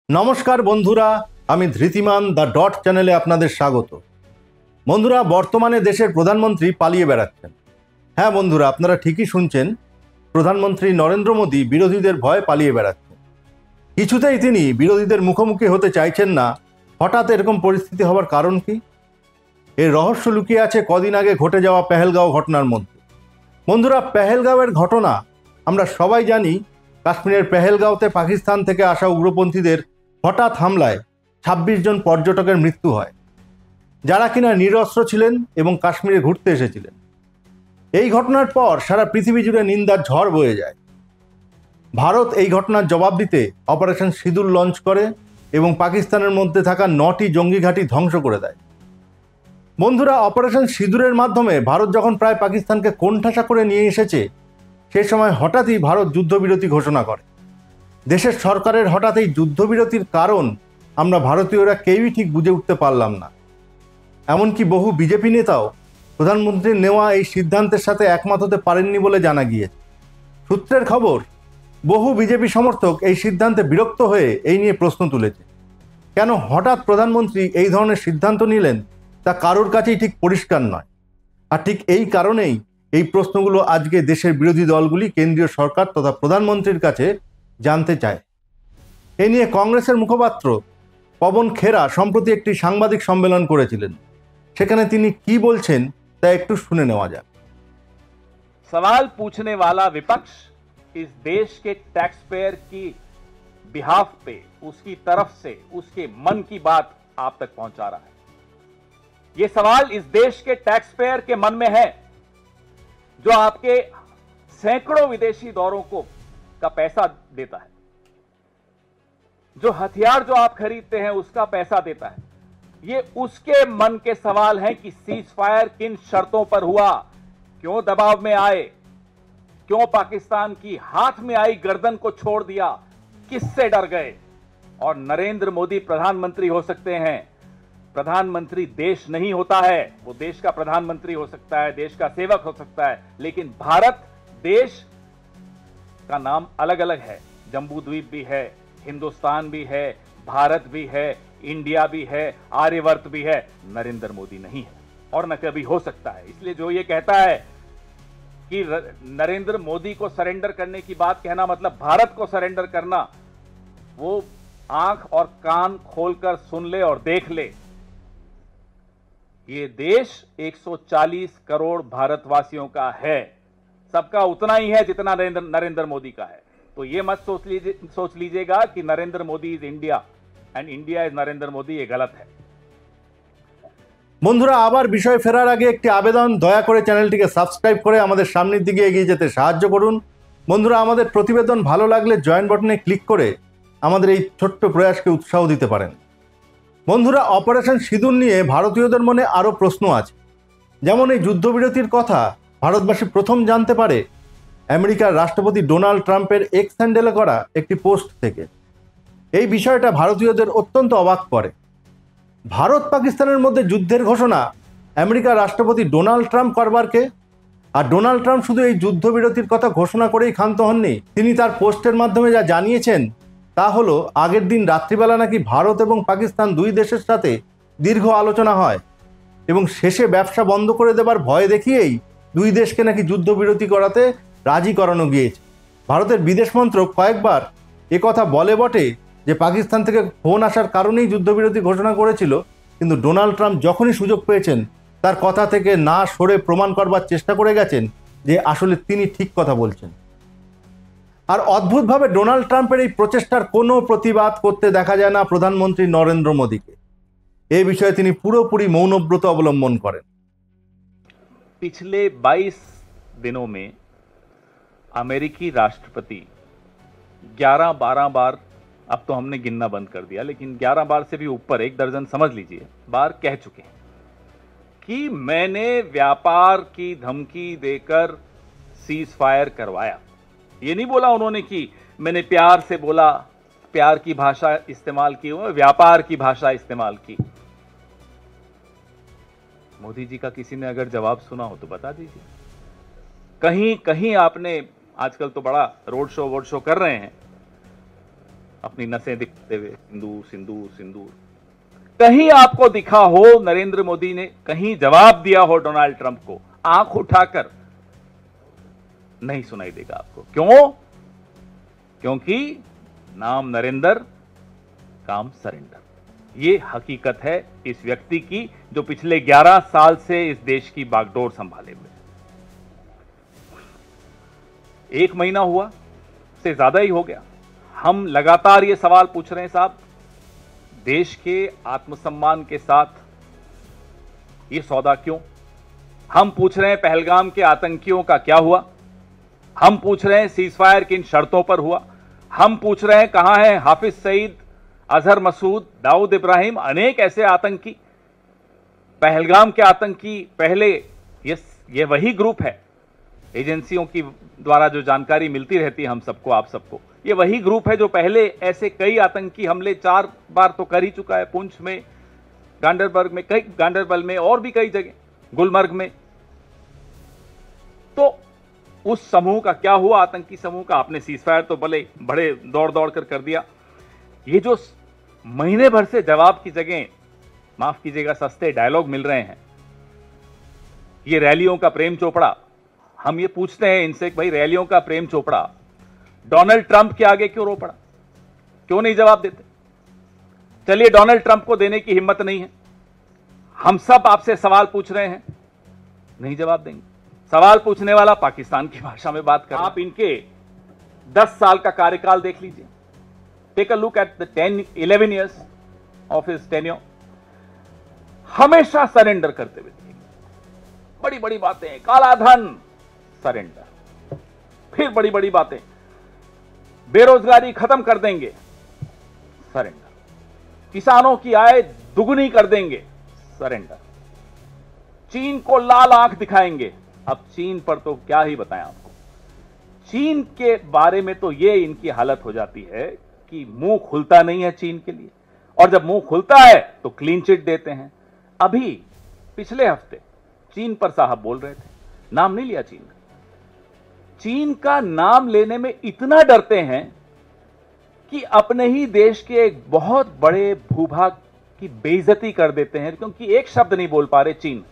নমস্কার বন্ধুরা, আমি ধৃতিমান দ্য ডট চ্যানেলে আপনাদের স্বাগত। বন্ধুরা, বর্তমানে দেশের প্রধানমন্ত্রী পালিয়ে বেড়াচ্ছেন। হ্যাঁ বন্ধুরা, আপনারা ঠিকই শুনছেন, প্রধানমন্ত্রী নরেন্দ্র মোদী বিরোধীদের ভয়ে পালিয়ে বেড়াচ্ছেন। কিছুতেই তিনি বিরোধীদের মুখোমুখি হতে চাইছেন না। হঠাৎ এরকম পরিস্থিতি হওয়ার কারণ কি? এর রহস্য লুকিয়ে আছে কদিন আগে ঘটে যাওয়া পেহেলগাঁও ঘটনার মধ্যে। বন্ধুরা, পেহেলগাঁওয়ের ঘটনা আমরা সবাই জানি। কাশ্মীরের পেহেলগাঁওতে পাকিস্তান থেকে আসা উগ্রপন্থীদের হঠাৎ হামলায় ২৬ জন পর্যটকের মৃত্যু হয়, যারা কিনা নিরস্ত্র ছিলেন এবং কাশ্মীরে ঘুরতে এসেছিলেন। এই ঘটনার পর সারা পৃথিবী জুড়ে নিন্দার ঝড় বয়ে যায়। ভারত এই ঘটনার জবাব দিতে অপারেশন সিঁদুর লঞ্চ করে এবং পাকিস্তানের মধ্যে থাকা ৯টি জঙ্গি ঘাঁটি ধ্বংস করে দেয়। বন্ধুরা, অপারেশন সিঁদুরের মাধ্যমে ভারত যখন প্রায় পাকিস্তানকে কোণঠাসা করে নিয়ে এসেছে, সেই সময় হঠাৎই ভারত যুদ্ধবিরতি ঘোষণা করে। দেশের সরকারের হঠাৎ এই যুদ্ধবিরতির কারণ আমরা ভারতীয়রা কেউই ঠিক বুঝে উঠতে পারলাম না। এমনকি বহু বিজেপি নেতাও প্রধানমন্ত্রীর নেওয়া এই সিদ্ধান্তের সাথে একমত হতে পারেননি বলে জানা গিয়েছে। সূত্রের খবর, বহু বিজেপি সমর্থক এই সিদ্ধান্তে বিরক্ত হয়ে এই নিয়ে প্রশ্ন তুলেছে। কেন হঠাৎ প্রধানমন্ত্রী এই ধরনের সিদ্ধান্ত নিলেন তা কারোর কাছেই ঠিক পরিষ্কার নয়। আর ঠিক এই কারণেই এই প্রশ্নগুলো আজকে দেশের বিরোধী দলগুলি কেন্দ্রীয় সরকার তথা প্রধানমন্ত্রীর কাছে জানতে চায়। এ নিয়ে কংগ্রেসের মুখপাত্র পবন খেরা সম্প্রতি একটি সাংবাদিক সম্মেলন করেছিলেন। সেখানে তিনি কি বলছেন তা একটু শুনে নেওয়া যাক। सवाल पूछने वाला विपक्ष इस देश के टैक्स पेयर की बिहाफ पे उसकी तरफ से उसके मन की बात आप तक पहुंचा रहा है। यह सवाल इस देश के टैक्स पेयर के मन में है, जो आपके सैकड़ों विदेशी दौरों का पैसा देता है, जो हथियार जो आप खरीदते हैं उसका पैसा देता है। ये उसके मन के सवाल हैं कि सीज फायर किन शर्तों पर हुआ, क्यों दबाव में आए, क्यों पाकिस्तान की हाथ में आई गर्दन को छोड़ दिया, किससे डर गए। और नरेंद्र मोदी प्रधानमंत्री हो सकते हैं, प्रधानमंत्री देश नहीं होता है। वो देश का प्रधानमंत्री हो सकता है, देश का सेवक हो सकता है, लेकिन भारत देश का नाम अलग अलग है। जम्बू द्वीप भी है, हिंदुस्तान भी है, भारत भी है, इंडिया भी है, आर्यवर्त भी है। नरेंद्र मोदी नहीं है और न कभी हो सकता है। इसलिए जो ये कहता है कि नरेंद्र मोदी को सरेंडर करने की बात कहना मतलब भारत को सरेंडर करना, वो आंख और कान खोलकर सुन ले और देख ले। ये देश 140 करोड़ भारतवासियों का है, सबका उतना ही है जितना नरेंद्र मोदी का है। तो ये मत सोच लीजिएगा कि Narendra Modi is India and India is Narendra Modi, ये गलत है। বন্ধুরা, আবার বিষয় ফেরার আগে একটি আবেদন, দয়া করে চ্যানেলটিকে সাবস্ক্রাইব করে আমাদের সামনের দিকে এগিয়ে যেতে সাহায্য করুন। বন্ধুরা, আমাদের প্রতিবেদন ভালো লাগলে জয়েন বাটনে ক্লিক করে আমাদের এই ছোট্ট প্রয়াসকে উৎসাহ দিতে পারেন। বন্ধুরা, অপারেশন সিঁদুর নিয়ে ভারতীয়দের মনে আরও প্রশ্ন আছে। যেমন এই যুদ্ধবিরতির কথা ভারতবাসী প্রথম জানতে পারে আমেরিকার রাষ্ট্রপতি ডোনাল্ড ট্রাম্পের এক্স হ্যান্ডেলে করা একটি পোস্ট থেকে। এই বিষয়টা ভারতীয়দের অত্যন্ত অবাক করে। ভারত পাকিস্তানের মধ্যে যুদ্ধের ঘোষণা আমেরিকার রাষ্ট্রপতি ডোনাল্ড ট্রাম্প করবার কে? আর ডোনাল্ড ট্রাম্প শুধু এই যুদ্ধবিরতির কথা ঘোষণা করেই ক্ষান্ত হননি। তিনি তার পোস্টের মাধ্যমে যা জানিয়েছেন তা হলো, আগের দিন রাত্রিবেলা নাকি ভারত এবং পাকিস্তান দুই দেশের সাথে দীর্ঘ আলোচনা হয় এবং শেষে ব্যবসা বন্ধ করে দেবার ভয় দেখিয়েই দুই দেশকে নাকি যুদ্ধবিরতি করাতে রাজি করানো গিয়েছে। ভারতের বিদেশ মন্ত্রক কয়েকবার একথা বলে বটে যে পাকিস্তান থেকে ফোন আসার কারণেই যুদ্ধবিরতি ঘোষণা করেছিল, কিন্তু ডোনাল্ড ট্রাম্প যখনই সুযোগ পেয়েছেন তার কথা থেকে না সরে প্রমাণ করবার চেষ্টা করে গেছেন যে আসলে তিনি ঠিক কথা বলছেন। আর অদ্ভুতভাবে ডোনাল্ড ট্রাম্পের এই প্রচেষ্টার কোনো প্রতিবাদ করতে দেখা যায় না প্রধানমন্ত্রী নরেন্দ্র মোদীকে। এই বিষয়ে তিনি পুরোপুরি মৌনব্রত অবলম্বন করেন। पिछले 22 दिनों में अमेरिकी राष्ट्रपति 11-12 बार, अब तो हमने गिनना बंद कर दिया, लेकिन 11 बार से भी ऊपर, 1 दर्जन समझ लीजिए बार कह चुके हैं कि मैंने व्यापार की धमकी देकर सीज फायर करवाया। ये नहीं बोला उन्होंने कि मैंने प्यार से बोला, प्यार की भाषा इस्तेमाल की, व्यापार की भाषा इस्तेमाल की। मोदी जी का किसी ने अगर जवाब सुना हो तो बता दीजिए। कहीं कहीं आपने, आजकल तो बड़ा रोड शो कर रहे हैं, अपनी नसें दिखते हुए सिंदूर सिंदूर सिंदूर। कहीं आपको दिखा हो नरेंद्र मोदी ने कहीं जवाब दिया हो डोनाल्ड ट्रंप को, आंख उठाकर? नहीं सुनाई देगा आपको। क्यों? क्योंकि नाम नरेंद्र, काम सरेंडर। ये हकीकत है इस व्यक्ति की जो पिछले 11 साल से इस देश की बागडोर संभाले हुए। 1 महीना हुआ से ज्यादा ही हो गया, हम लगातार ये सवाल पूछ रहे हैं साहब, देश के आत्मसम्मान के साथ ये सौदा क्यों? हम पूछ रहे हैं पहलगाम के आतंकियों का क्या हुआ? हम पूछ रहे हैं सीजफायर किन शर्तों पर हुआ? हम पूछ रहे हैं कहां है हाफिज सईद, अजहर मसूद, दाऊद इब्राहिम, अनेक ऐसे आतंकी। पहलगाम के आतंकी पहले ये वही ग्रुप है, एजेंसियों की द्वारा जो जानकारी मिलती रहती है हम सबको, आप सबको, ये वही ग्रुप है जो पहले ऐसे कई आतंकी हमले 4 बार तो कर ही चुका है। पुंछ में, गांडरबल में और भी कई जगह, गुलमर्ग में। तो उस समूह का क्या हुआ? आतंकी समूह का आपने सीजफायर तो बड़े दौड़ दौड़ कर दिया। ये जो महीने भर से जवाब की जगह, माफ कीजिएगा, सस्ते डायलॉग मिल रहे हैं, ये रैलियों का प्रेम चोपड़ा, हम ये पूछते हैं इनसे कि भाई रैलियों का प्रेम चोपड़ा डोनाल्ड ट्रंप के आगे क्यों रो पड़ा? क्यों नहीं जवाब देते? चलिए, डोनाल्ड ट्रंप को देने की हिम्मत नहीं है, हम सब आपसे सवाल पूछ रहे हैं, नहीं जवाब देंगे। सवाल पूछने वाला पाकिस्तान की भाषा में बात कर, आप इनके 10 साल का कार्यकाल देख लीजिए। Take a look at the 11 years of his tenure. हमेशा सरेंडर करते हुए, बड़ी बड़ी बातें, काला धन सरेंडर, फिर बड़ी बड़ी बातें, बेरोजगारी खत्म कर देंगे सरेंडर, किसानों की आय दुगुनी कर देंगे सरेंडर, चीन को लाल आंख दिखाएंगे। अब चीन पर तो क्या ही बताएं आपको, चीन के बारे में तो ये इनकी हालत हो जाती है कि मुंह खुलता नहीं है चीन के लिए, और जब मुंह खुलता है तो क्लीन चिट देते हैं। अभी पिछले हफ्ते चीन पर साहब बोल रहे थे, नाम नहीं लिया चीन का। चीन का नाम लेने में इतना डरते हैं कि अपने ही देश के एक बहुत बड़े भूभाग की बेइज्जती कर देते हैं, क्योंकि एक शब्द नहीं बोल पा रहे चीन।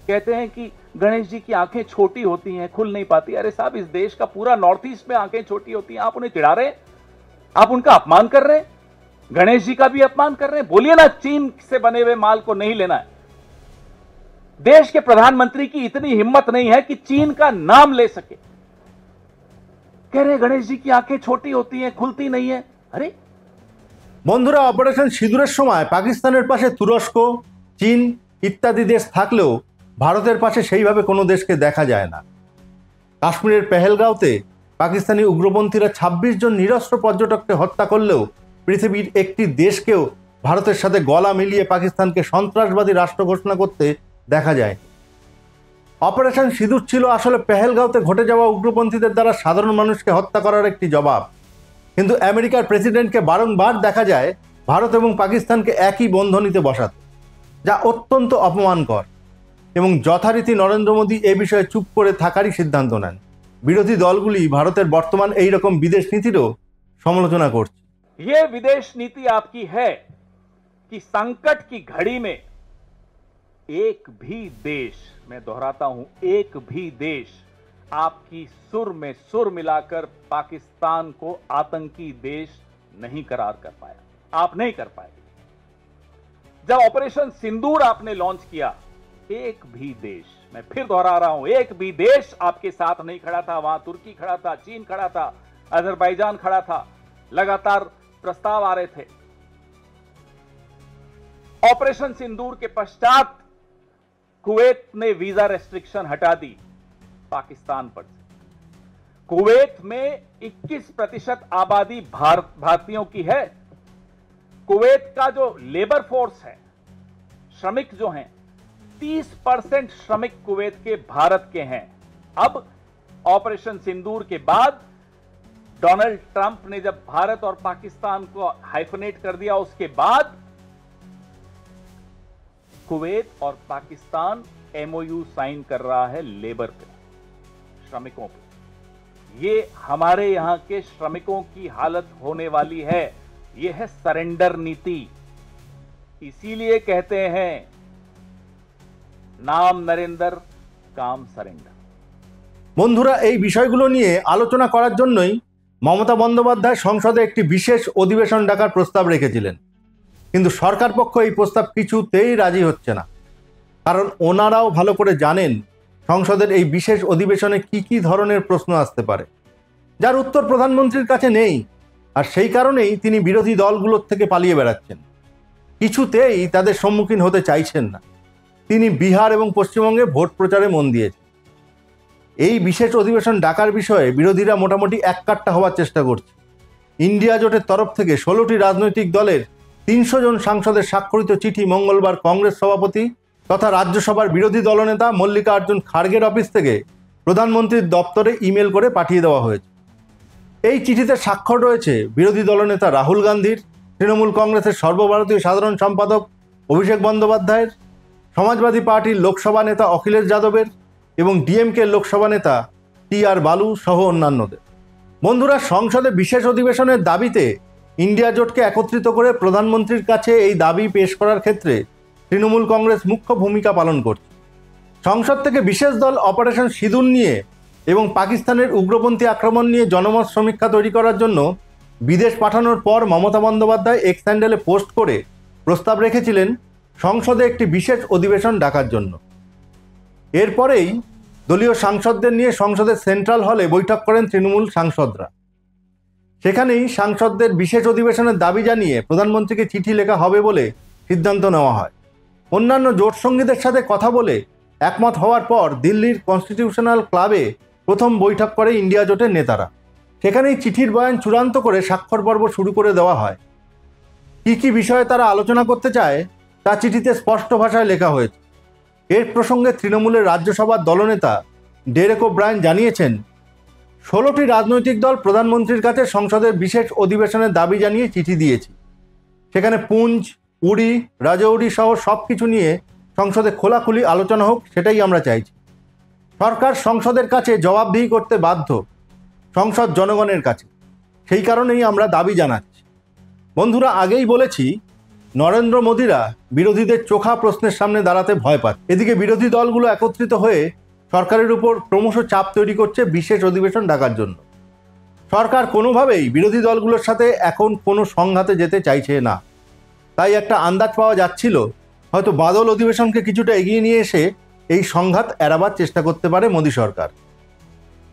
कहते हैं कि गणेश जी की आंखें छोटी होती हैं, खुल नहीं पाती। अरे साहब, इस देश का पूरा नॉर्थ ईस्ट में आंखें छोटी होती हैं, आप उन्हें चिढ़ा रहे हैं, आप उनका अपमान कर रहे हैं, गणेश जी का भी अपमान कर रहे हैं। बोलिए ना, चीन से बने हुए माल को नहीं लेना है। देश के प्रधानमंत्री की इतनी हिम्मत नहीं है कि चीन का नाम ले सके, कह रहे गणेश जी की आंखें छोटी होती हैं, खुलती नहीं है। अरे বন্ধুরা, অপারেশন সিঁদুরের সময় পাকিস্তানের পাশে তুরস্ক, চীন ইত্যাদি দেশ থাকলেও ভারতের পাশে সেইভাবে কোনো দেশকে দেখা যায় না। কাশ্মীরের পেহেলগাঁওতে পাকিস্তানি উগ্রপন্থীরা 26 জন নিরস্ত্র পর্যটককে হত্যা করলেও পৃথিবীর একটি দেশকেও ভারতের সাথে গলা মিলিয়ে পাকিস্তানকে সন্ত্রাসবাদী রাষ্ট্র ঘোষণা করতে দেখা যায়। অপারেশন সিঁদুর ছিল আসলে পেহেলগাঁওতে ঘটে যাওয়া উগ্রপন্থীদের দ্বারা সাধারণ মানুষকে হত্যা করার একটি জবাব। কিন্তু আমেরিকার প্রেসিডেন্টকে বারংবার দেখা যায় ভারত এবং পাকিস্তানকে একই বন্ধনীতে বসাতে, যা অত্যন্ত অপমানকর। এবং যথারীতি নরেন্দ্র মোদী এ বিষয়ে চুপ করে থাকারই সিদ্ধান্ত নেন। বিরোধী দলগুলি ভারতের বর্তমান এই রকম বিদেশ নীতিরও সমালোচনা করছে। ये विदेश नीति आपकी है कि संकट की घड़ी में एक भी देश, मैं दोहराता हूं, एक भी देश आपकी सुर में सुर मिलाकर पाकिस्तान को आतंकी देश नहीं करार कर पाया। आप नहीं कर पाए। जब ऑपरेशन सिंदूर आपने लॉन्च किया, एक भी देश, मैं फिर दोहरा रहा हूं, एक भी देश आपके साथ नहीं खड़ा था। वहां तुर्की खड़ा था, चीन खड़ा था, अजरबैजान खड़ा था, लगातार प्रस्ताव आ रहे थे। ऑपरेशन सिंदूर के पश्चात कुवैत ने वीजा रेस्ट्रिक्शन हटा दी पाकिस्तान पर। कुवैत में 21% आबादी भारतीयों की है। कुवैत का जो लेबर फोर्स है, श्रमिक जो हैं, 30% श्रमिक कुवैत के भारत के हैं। अब ऑपरेशन सिंदूर के बाद डोनाल्ड ट्रंप ने जब भारत और पाकिस्तान को हाइफनेट कर दिया, उसके बाद कुवैत और पाकिस्तान एमओयू साइन कर रहा है लेबर पे, श्रमिकों पे। ये हमारे यहां के श्रमिकों की हालत होने वाली है। ये है सरेंडर नीति। इसीलिए कहते हैं नाम नरेंद्र काम सरेंडर। বন্ধুরা, এই বিষয়গুলো নিয়ে আলোচনা করার জন্যই মমতা বন্দ্যোপাধ্যায় সংসদে একটি বিশেষ অধিবেশন ডাকার প্রস্তাব রেখেছিলেন, কিন্তু সরকার পক্ষ এই প্রস্তাব কিছুতেই রাজি হচ্ছে না। কারণ ওনারাও ভালো করে জানেন সংসদের এই বিশেষ অধিবেশনে কি কি ধরনের প্রশ্ন আসতে পারে, যার উত্তর প্রধানমন্ত্রীর কাছে নেই। আর সেই কারণেই তিনি বিরোধী দলগুলোর থেকে পালিয়ে বেড়াচ্ছেন, কিছুতেই তাদের সম্মুখীন হতে চাইছেন না। তিনি বিহার এবং পশ্চিমবঙ্গে ভোট প্রচারে মন দিয়েছেন। এই বিশেষ অধিবেশন ডাকার বিষয়ে বিরোধীরা মোটামুটি এককাট্টা হওয়ার চেষ্টা করছে। ইন্ডিয়া জোটের তরফ থেকে 16টি রাজনৈতিক দলের 300 জন সাংসদের স্বাক্ষরিত চিঠি মঙ্গলবার কংগ্রেস সভাপতি তথা রাজ্যসভার বিরোধী দলনেতা মল্লিকার্জুন খাড়গের অফিস থেকে প্রধানমন্ত্রীর দপ্তরে ইমেল করে পাঠিয়ে দেওয়া হয়েছে। এই চিঠিতে স্বাক্ষর রয়েছে বিরোধী দলনেতা রাহুল গান্ধীর, তৃণমূল কংগ্রেসের সর্বভারতীয় সাধারণ সম্পাদক অভিষেক বন্দ্যোপাধ্যায়ের, সমাজবাদী পার্টির লোকসভা নেতা অখিলেশ যাদবের এবং ডিএমকে লোকসভা নেতা টি.আর. বালু সহ অন্যান্যদের। বন্ধুরা, সংসদে বিশেষ অধিবেশনের দাবিতে ইন্ডিয়া জোটকে একত্রিত করে প্রধানমন্ত্রীর কাছে এই দাবি পেশ করার ক্ষেত্রে তৃণমূল কংগ্রেস মুখ্য ভূমিকা পালন করছে। সংসদ থেকে বিশেষ দল অপারেশন সিঁদুর নিয়ে এবং পাকিস্তানের উগ্রপন্থী আক্রমণ নিয়ে জনমত সমীক্ষা তৈরি করার জন্য বিদেশ পাঠানোর পর মমতা বন্দ্যোপাধ্যায় এক্স হ্যান্ডেলে পোস্ট করে প্রস্তাব রেখেছিলেন সংসদে একটি বিশেষ অধিবেশন ডাকার জন্য। এরপরেই দলীয় সাংসদদের নিয়ে সংসদের সেন্ট্রাল হলে বৈঠক করেন তৃণমূল সাংসদরা। সেখানেই সাংসদদের বিশেষ অধিবেশনের দাবি জানিয়ে প্রধানমন্ত্রীকে চিঠি লেখা হবে বলে সিদ্ধান্ত নেওয়া হয়। অন্যান্য জোটসঙ্গীদের সাথে কথা বলে একমত হওয়ার পর দিল্লির কনস্টিটিউশনাল ক্লাবে প্রথম বৈঠক করে ইন্ডিয়া জোটের নেতারা। সেখানেই চিঠির বয়ান চূড়ান্ত করে স্বাক্ষর পর্ব শুরু করে দেওয়া হয়। কী কী বিষয়ে তারা আলোচনা করতে চায় তা চিঠিতে স্পষ্ট ভাষায় লেখা হয়েছে। এর প্রসঙ্গে তৃণমূলের রাজ্যসভার দলনেতা ডেরেক ওব্রায়েন জানিয়েছেন, 16টি রাজনৈতিক দল প্রধানমন্ত্রীর কাছে সংসদের বিশেষ অধিবেশনের দাবি জানিয়ে চিঠি দিয়েছি। সেখানে পুঞ্চ, উড়ি, রাজৌরি সহ সব কিছু নিয়ে সংসদে খোলাখুলি আলোচনা হোক, সেটাই আমরা চাইছি। সরকার সংসদের কাছে জবাবদিহি করতে বাধ্য, সংসদ জনগণের কাছে। সেই কারণেই আমরা দাবি জানাচ্ছি। বন্ধুরা, আগেই বলেছি নরেন্দ্র মোদীরা বিরোধীদের চোখা প্রশ্নের সামনে দাঁড়াতে ভয় পাচ্ছে। এদিকে বিরোধী দলগুলো একত্রিত হয়ে সরকারের উপর ক্রমশ চাপ তৈরি করছে বিশেষ অধিবেশন ডাকার জন্য। সরকার কোনোভাবেই বিরোধী দলগুলোর সাথে এখন কোনো সংঘাতে যেতে চাইছে না। তাই একটা আন্দাজ পাওয়া যাচ্ছিল হয়তো বাদল অধিবেশনকে কিছুটা এগিয়ে নিয়ে এসে এই সংঘাত এড়াবার চেষ্টা করতে পারে মোদী সরকার।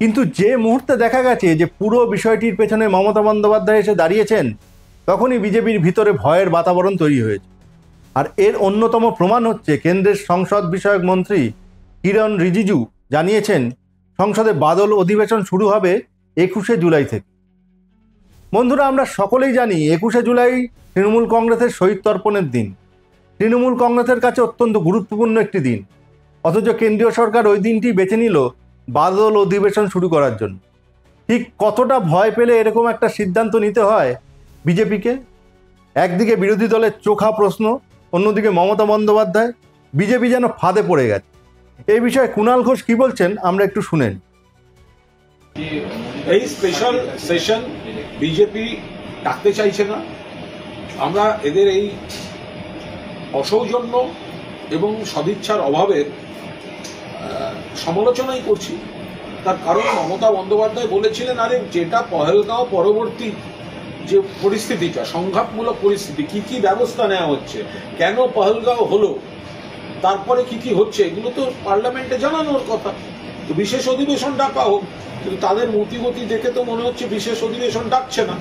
কিন্তু যে মুহূর্তে দেখা গেছে যে পুরো বিষয়টির পেছনে মমতা বন্দ্যোপাধ্যায় এসে দাঁড়িয়েছেন, তখনই বিজেপির ভিতরে ভয়ের বাতাবরণ তৈরি হয়েছে। আর এর অন্যতম প্রমাণ হচ্ছে কেন্দ্রের সংসদ বিষয়ক মন্ত্রী কিরণ রিজিজু জানিয়েছেন সংসদে বাদল অধিবেশন শুরু হবে 21শে জুলাই থেকে। বন্ধুরা, আমরা সকলেই জানি 21শে জুলাই তৃণমূল কংগ্রেসের শহীদ তর্পণের দিন। তৃণমূল কংগ্রেসের কাছে অত্যন্ত গুরুত্বপূর্ণ একটি দিন, অথচ কেন্দ্রীয় সরকার ওই দিনটি বেছে নিল বাদল অধিবেশন শুরু করার জন্য। ঠিক কতটা ভয় পেলে এরকম একটা সিদ্ধান্ত নিতে হয় বিজেপিকে? একদিকে বিরোধী দলের চোখা প্রশ্ন, অন্যদিকে মমতা বন্দ্যোপাধ্যায়। বিজেপি যেন ফাঁদে পড়ে গেছে। এই বিষয়ে কুণাল ঘোষ কি বলছেন আমরা একটু শুনেন। এই স্পেশাল সেশন বিজেপি ডাকতে চাইছে না। আমরা এদের এই অসৌজন্য এবং সদিচ্ছার অভাবের সমালোচনাই করছি। তার কারণ মমতা বন্দ্যোপাধ্যায় বলেছিলেন, আরে যেটা পহেলগাঁও পরবর্তী যে পরিস্থিতিটা, সংঘাতমূলক পরিস্থিতি, কি কি ব্যবস্থা নেওয়া হচ্ছে, কেন পহেলগাঁও হলো, তারপরে কি কি হচ্ছে, এগুলো তো পার্লামেন্টে জানানোর কথা। তো বিশেষ অধিবেশন ডাকা হোক, কিন্তু তাদের মতিগতি দেখে তো মনে হচ্ছে বিশেষ অধিবেশন ডাকছে না।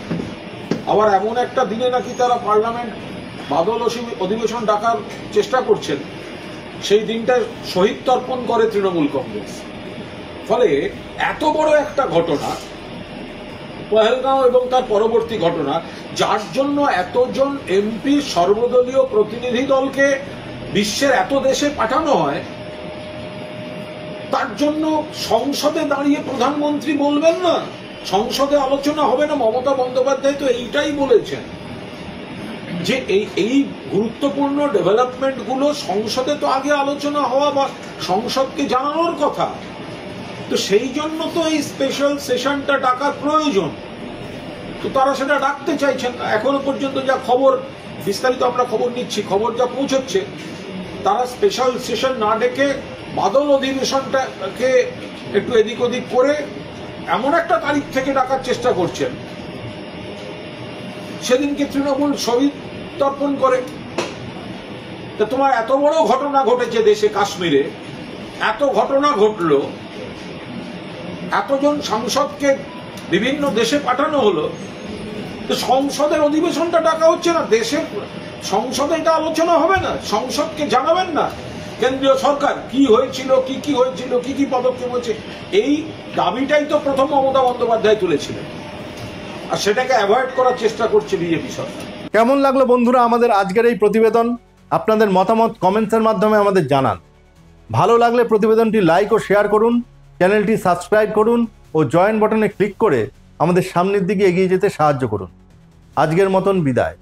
আবার এমন একটা দিনে নাকি তারা পার্লামেন্ট বাদল অধিবেশন ডাকার চেষ্টা করছেন, সেই দিনটা শহীদ তর্পণ করে তৃণমূল কংগ্রেস। ফলে এত বড় একটা ঘটনা পহেলগাঁও এবং তার পরবর্তী ঘটনা, যার জন্য এতজন এমপি সর্বদলীয় প্রতিনিধি দলকে বিশ্বের এত দেশে পাঠানো হয়, তার জন্য সংসদে দাঁড়িয়ে প্রধানমন্ত্রী বলবেন না, সংসদে আলোচনা হবে না। মমতা বন্দ্যোপাধ্যায় তো এইটাই বলেছেন যে এই গুরুত্বপূর্ণ ডেভেলপমেন্ট গুলো সংসদে তো আগে আলোচনা হওয়া বা সংসদকে জানানোর কথা। তো সেই জন্য তো এই স্পেশাল সেশনটা ডাকার প্রয়োজন। তো তারা সেটা রাখতে চাইছেন না। এখনো পর্যন্ত যা খবর, বিস্তারিত আমরা খবর নিচ্ছি, খবর যা পৌঁছচ্ছে, তারা স্পেশাল সেশন না ডেকে বাদল অধিবেশনটাকে একটু এদিক ওদিক করে এমন একটা তারিখ থেকে ডাকার চেষ্টা করছেন সেদিনকে তৃণমূল শহীদ তর্পণ করে। তা তোমার এত বড় ঘটনা ঘটেছে দেশে, কাশ্মীরে এত ঘটনা ঘটলো, এতজন সাংসদকে বিভিন্ন দেশে পাঠানো হলো, তো সংসদের অধিবেশনটা ডাকা হচ্ছে না, দেশের সংসদে এটা আলোচনা হবে না? সংসদকে জানাবেন না কেন্দ্রীয় সরকার কি হয়েছিল, কি হয়েছিল, কি পদক্ষেপ হয়েছে? এই দাবিটাই তো প্রথম মমতা বন্দ্যোপাধ্যায় তুলেছিলেন, আর সেটাকে অ্যাভয়েড করার চেষ্টা করছে বিজেপি সরকার। কেমন লাগলো বন্ধুরা আমাদের আজকের এই প্রতিবেদন? আপনাদের মতামত কমেন্টসের মাধ্যমে আমাদের জানান। ভালো লাগলে প্রতিবেদনটি লাইক ও শেয়ার করুন, চ্যানেলটি সাবস্ক্রাইব করুন ও জয়েন বাটনে ক্লিক করে আমাদের সামনের দিকে এগিয়ে যেতে সাহায্য করুন। আজকের মতন বিদায়।